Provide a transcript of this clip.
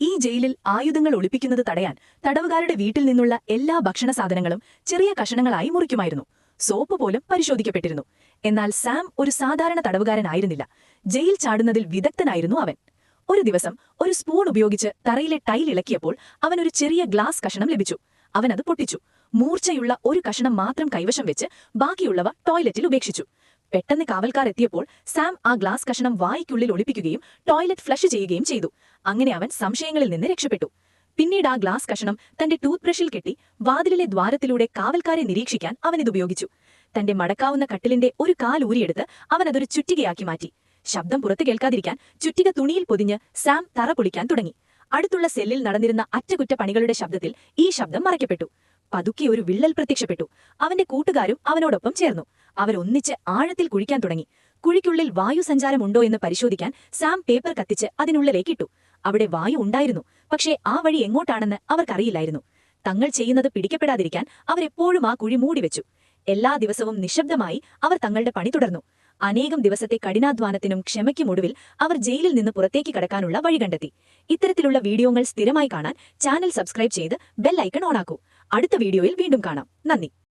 ഈ ജയിലിൽ ആയുധങ്ങൾ ഒളിപ്പിക്കുന്നത് തടയാൻ തടവുകാരുടെ വീട്ടിൽ നിന്നുള്ള എല്ലാ ഭക്ഷണ സാധനങ്ങളും ചെറിയ കഷണങ്ങളായി മുറിക്കുമായിരുന്നു. സോപ്പ് പോലും പരിശോധിക്കപ്പെട്ടിരുന്നു. എന്നാൽ സാം ഒരു സാധാരണ തടവുകാരനായിരുന്നില്ല. ജയിൽ ചാടുന്നതിൽ വിദഗ്ധനായിരുന്നു അവൻ. ഒരു ദിവസം ഒരു സ്പൂൺ ഉപയോഗിച്ച് തറയിലെ ടൈൽ ഇളക്കിയപ്പോൾ അവനൊരു ചെറിയ ഗ്ലാസ് കഷണം ലഭിച്ചു. അവനത് പൊട്ടിച്ചു. മൂർച്ചയുള്ള ഒരു കഷണം മാത്രം കൈവശം വെച്ച് ബാക്കിയുള്ളവ ടോയ്ലറ്റിൽ ഉപേക്ഷിച്ചു. പെട്ടെന്ന് കാവൽക്കാർ എത്തിയപ്പോൾ സാം ആ ഗ്ലാസ് കഷണം വായ്ക്കുള്ളിൽ ഒളിപ്പിക്കുകയും ടോയ്ലറ്റ് ഫ്ലഷ് ചെയ്യുകയും ചെയ്തു. അങ്ങനെ അവൻ സംശയങ്ങളിൽ നിന്ന് രക്ഷപ്പെട്ടു. പിന്നീട് ആ ഗ്ലാസ് കഷണം തന്റെ ടൂത്ത് ബ്രഷിൽ കെട്ടി വാതിലിലെ ദ്വാരത്തിലൂടെ കാവൽക്കാരെ നിരീക്ഷിക്കാൻ അവനിതുപയോഗിച്ചു. തന്റെ മടക്കാവുന്ന കട്ടിലിന്റെ ഒരു കാൽ ഊരിയെടുത്ത് അവനതൊരു ചുറ്റികയാക്കി മാറ്റി. ശബ്ദം പുറത്തു കേൾക്കാതിരിക്കാൻ ചുറ്റിക തുണിയിൽ പൊതിഞ്ഞ് സാം തറ പൊളിക്കാൻ തുടങ്ങി. അടുത്തുള്ള സെല്ലിൽ നടന്നിരുന്ന അറ്റകുറ്റപ്പണികളുടെ ശബ്ദത്തിൽ ഈ ശബ്ദം മറയ്ക്കപ്പെട്ടു. പതുക്കെ ഒരു വിള്ളൽ പ്രത്യക്ഷപ്പെട്ടു. അവന്റെ കൂട്ടുകാരും അവനോടൊപ്പം ചേർന്നു. അവരൊന്നിച്ച് ആഴത്തിൽ കുഴിക്കാൻ തുടങ്ങി. കുഴിക്കുള്ളിൽ വായുസഞ്ചാരമുണ്ടോ എന്ന് പരിശോധിക്കാൻ സാം പേപ്പർ കത്തിച്ച് അതിനുള്ളിലേക്കിട്ടു. അവിടെ വായു ഉണ്ടായിരുന്നു. പക്ഷേ ആ വഴി എങ്ങോട്ടാണെന്ന് അവർക്കറിയില്ലായിരുന്നു. തങ്ങൾ ചെയ്യുന്നത് പിടിക്കപ്പെടാതിരിക്കാൻ അവരെപ്പോഴും ആ കുഴി മൂടിവെച്ചു. എല്ലാ ദിവസവും നിശബ്ദമായി അവർ തങ്ങളുടെ പണി തുടർന്നു. അനേകം ദിവസത്തെ കഠിനാധ്വാനത്തിനും ക്ഷമയ്ക്കുമൊടുവിൽ അവർ ജയിലിൽ നിന്ന് പുറത്തേക്ക് കടക്കാനുള്ള വഴി കണ്ടെത്തി. ഇത്തരത്തിലുള്ള വീഡിയോകൾ സ്ഥിരമായി കാണാൻ ചാനൽ സബ്സ്ക്രൈബ് ചെയ്ത് ബെൽ ഐക്കൺ ഓണാക്കൂ. അടുത്ത വീഡിയോയിൽ വീണ്ടും കാണാം. നന്ദി.